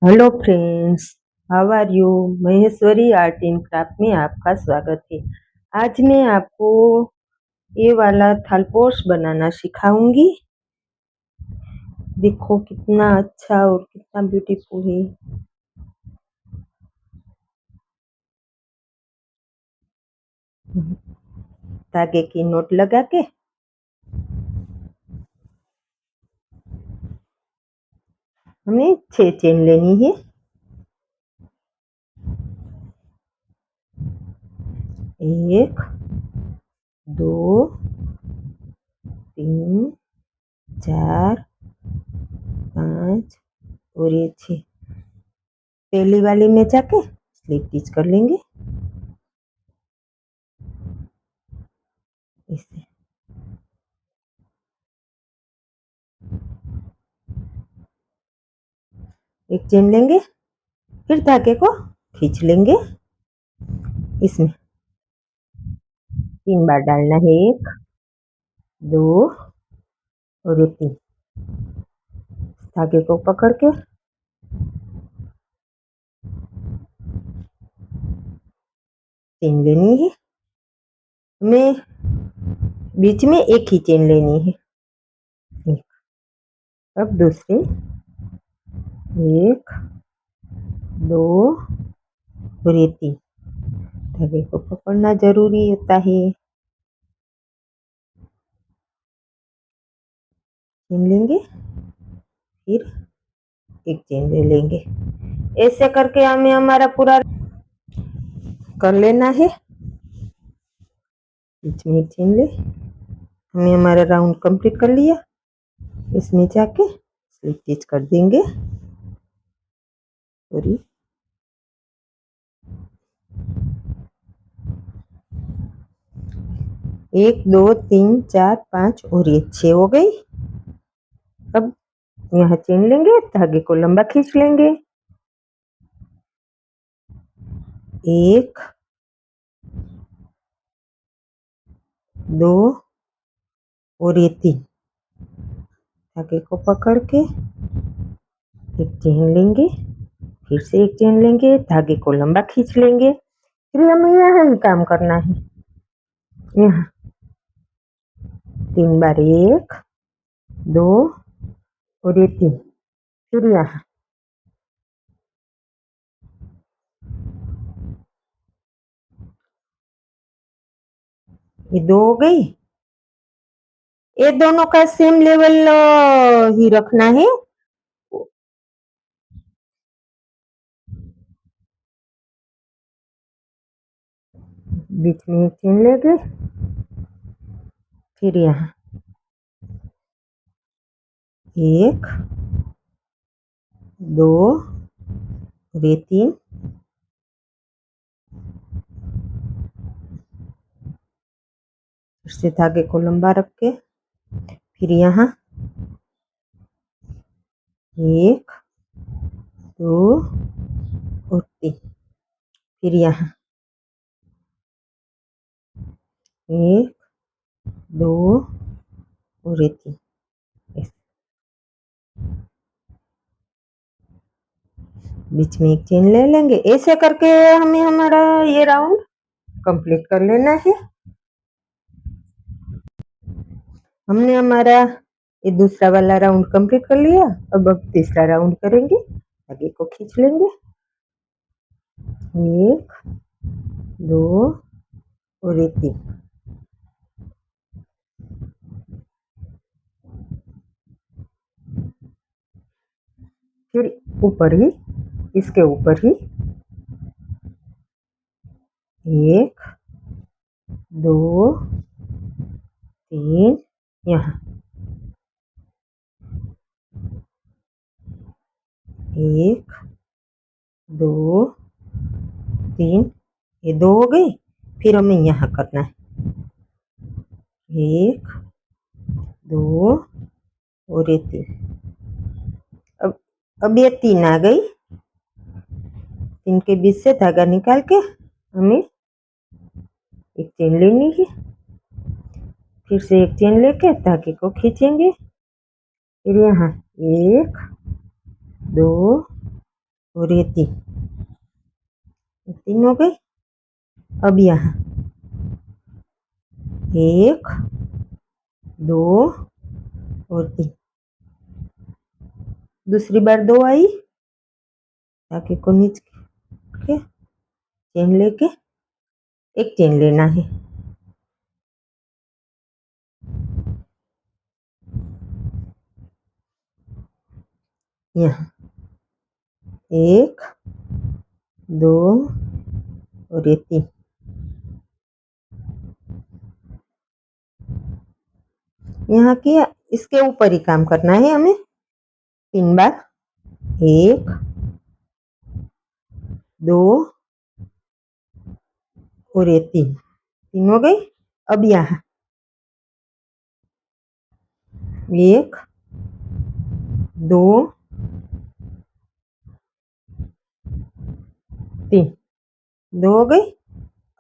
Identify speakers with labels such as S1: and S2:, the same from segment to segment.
S1: Hello friends, how are you. Maheshwari art and craft में आपका स्वागत है। आज मैं आपको ये वाला थालपोश बनाना सिखाऊंगी। देखो कितना अच्छा और कितना ब्यूटीफुल है। धागे की नोट लगा के हमें 6 चेन लेनी है। एक, दो, तीन, चार, पाँच और ये 6। पहली वाली में जाके स्लिप स्टिच कर लेंगे इसे। एक चेन लेंगे, फिर धागे को खींच लेंगे। इसमें 3 बार डालना है। एक, दो और ये 3। धागे को पकड़ के चेन लेनी है। हमें बीच में एक ही चेन लेनी है। एक। अब दूसरी, एक, दो और ये 3। धागे को पकड़ना जरूरी होता है। चेन लेंगे, फिर एक चेन ले लेंगे। ऐसे करके हमें हमारा पूरा कर लेना है। बीच में एक चेन ले, हमने हमारा राउंड कंप्लीट कर लिया। इसमें जाके स्लिप स्टिच कर देंगे पूरी। एक, दो, 3, 4, 5 और ये 6 हो गई। अब यहाँ चेन लेंगे, धागे को लंबा खींच लेंगे। एक, दो और ये 3। धागे को पकड़ के एक चेन लेंगे, फिर से एक चेन लेंगे, धागे को लंबा खींच लेंगे। फिर हमें यहाँ ही काम करना है। यहाँ 3 बार, एक, दो और ये 3। फिर यहाँ ये 2 हो गई। ये दोनों का सेम लेवल ही रखना है। बीच में एक चेन लेंगे, फिर यहाँ एक, दो और ये 3। फिर से धागे को लंबा रख के फिर यहाँ एक, दो और 3। फिर यहाँ एक, दो और ये 3। बीच में एक चेन ले लेंगे। ऐसे करके हमें हमारा ये राउंड कंप्लीट कर लेना है। हमने हमारा ये दूसरा वाला राउंड कंप्लीट कर लिया। अब तीसरा राउंड करेंगे। धागे को खींच लेंगे। एक, दो और ये 3। फिर ऊपर ही, इसके ऊपर ही एक, दो, 3 यहाँ एक, दो, 3। ये 2 हो गई। फिर हमें यहाँ करना है एक, दो और ये 3। अब ये 3 आ गई। 3 के बीच से धागा निकाल के हमें एक चेन लेनी है। फिर से एक चेन लेके धागे को खींचेंगे। फिर यहाँ एक, दो और ये तीन, तीन हो गई। अब यहाँ एक, दो और तीन, दूसरी बार दो आई, ताकि को नीचे के चेन लेके एक चेन लेना है। यहाँ एक, दो और ये तीन, यहाँ की इसके ऊपर ही काम करना है हमें। तीन बार, एक, दो और ये तीन, तीन हो गई। अब यहाँ एक, दो, तीन, दो हो गई।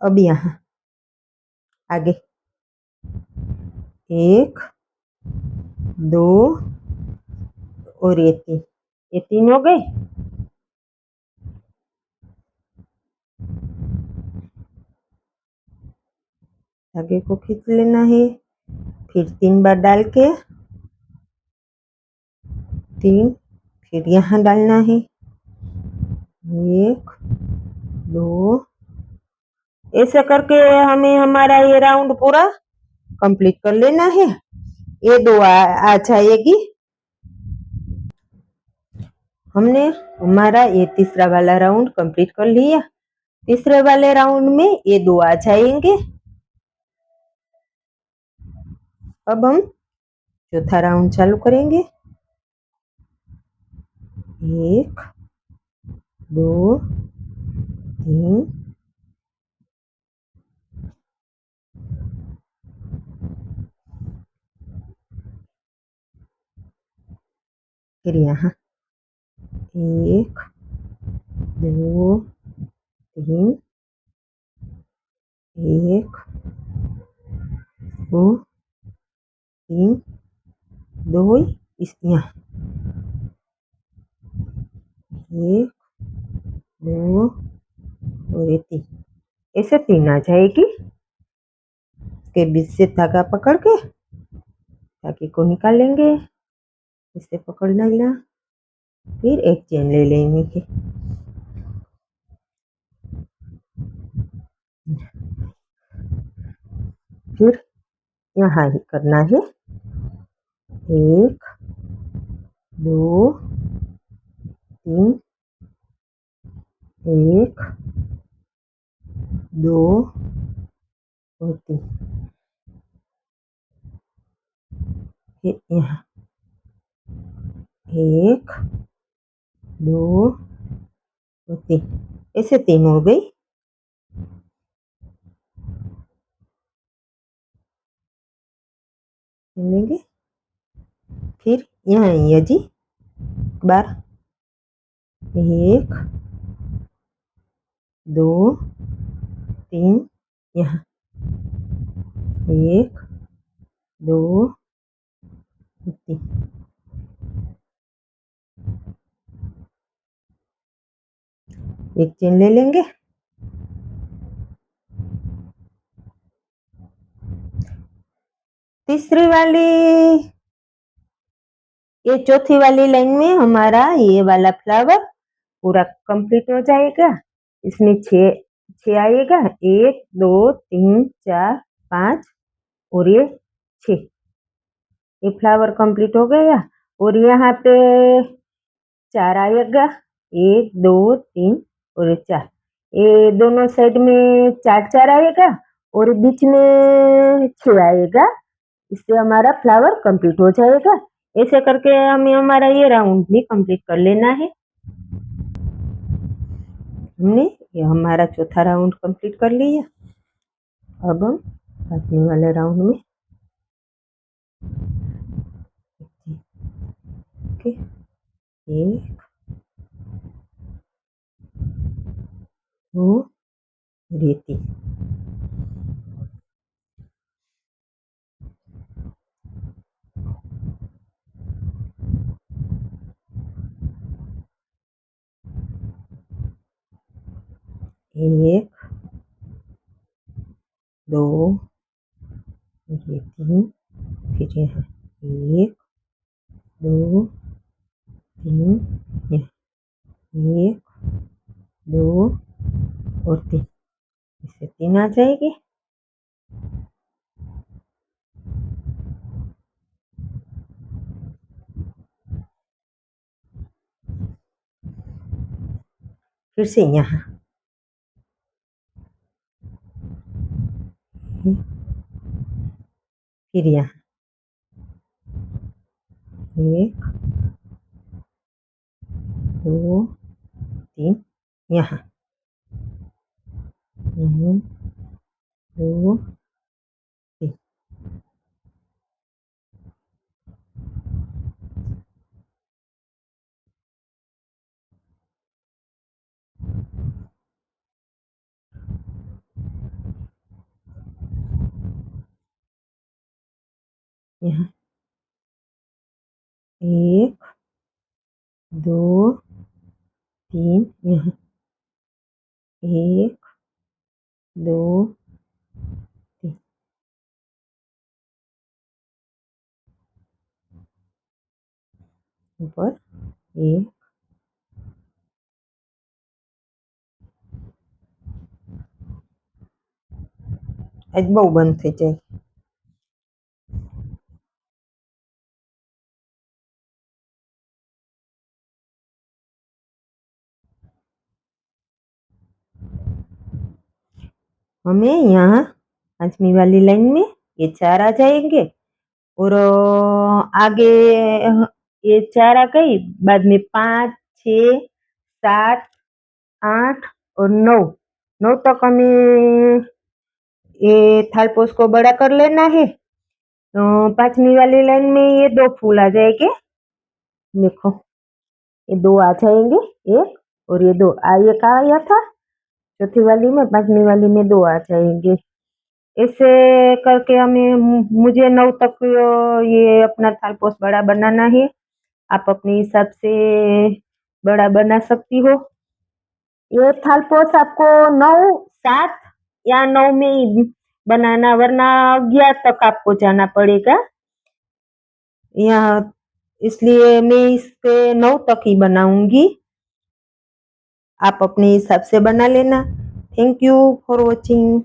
S1: अब यहाँ आगे एक, दो और ये तीन हो गए। धागे को खींच लेना है, फिर तीन बार डाल के तीन, फिर यहाँ डालना है एक, दो, ऐसा करके हमें हमारा ये राउंड पूरा कंप्लीट कर लेना है। ये दो आ जाएगी। हमने हमारा ये तीसरा वाला राउंड कंप्लीट कर लिया। तीसरे वाले राउंड में ये दो आ जाएंगे। अब हम चौथा राउंड चालू करेंगे। एक, दो, तीन, फिर यहाँ एक, दो, तीन, एक, दो, तीन, दो हुई। इस यहाँ एक, दो और ये तीन, ऐसे तीन आ जाएगी। के बीच से धागा पकड़ के धागे को निकाल लेंगे, इसे पकड़ लेना, फिर एक चेन ले लेंगे। फिर यहाँ ही करना है एक, दो, तीन, एक, दो और तीन, फिर यहाँ एक, दो और तीन, ऐसे तीन हो गई। लेंगे, फिर यहाँ ये जी बार एक, दो, तीन, यहाँ एक, दो, तीन, एक चेन ले लेंगे। तीसरी वाली, ये चौथी वाली लाइन में हमारा ये वाला फ्लावर पूरा कंप्लीट हो जाएगा। इसमें छह आएगा, एक, दो, तीन, चार, पाँच और ये छह, ये फ्लावर कंप्लीट हो गया। और यहाँ पे चार आएगा, एक, दो, तीन और ये चार, ये दोनों साइड में चार चार आएगा और बीच में छह आएगा। इससे हमारा फ्लावर कंप्लीट हो जाएगा। ऐसे करके हमें हमारा ये राउंड भी कंप्लीट कर लेना है। हमने ये हमारा चौथा राउंड कंप्लीट कर लिया। अब हम पांचवें वाले राउंड में ओके, एक, दो और ये तीन, एक, दो, ये तीन, फिर यहाँ एक, दो, तीन, यहाँ एक, दो और तीन, इससे 3 आ जाएगी। फिर से यहाँ फिर यहाँ एक, दो, तीन, यहाँ दो, तीन, यहाँ एक, दो, तीन, यहाँ एक, दो, तीन, ऊपर एक, आज બહુ બંધ થઈ જાય। हमें यहाँ 5वीं वाली लाइन में ये 4 आ जाएंगे और आगे ये 4 आ गई, बाद में 5, 6, 7, 8 और 9 तक हमें ये थालपोस को बड़ा कर लेना है। तो 5वीं वाली लाइन में ये 2 फूल आ जाएंगे। देखो ये 2 आ जाएंगे, एक और ये 2 एक आया था चौथी वाली में, 5वीं वाली में 2 आ जाएंगे। ऐसे करके हमें मुझे 9 तक ये अपना थालपोस बड़ा बनाना है। आप अपने हिसाब से बड़ा बना सकती हो। ये थालपोस आपको 9, 7 या 9 में ही बनाना, वरना 11 तक आपको जाना पड़ेगा यहाँ, इसलिए मैं इसके 9 तक ही बनाऊंगी। आप अपने हिसाब से बना लेना। Thank you for watching.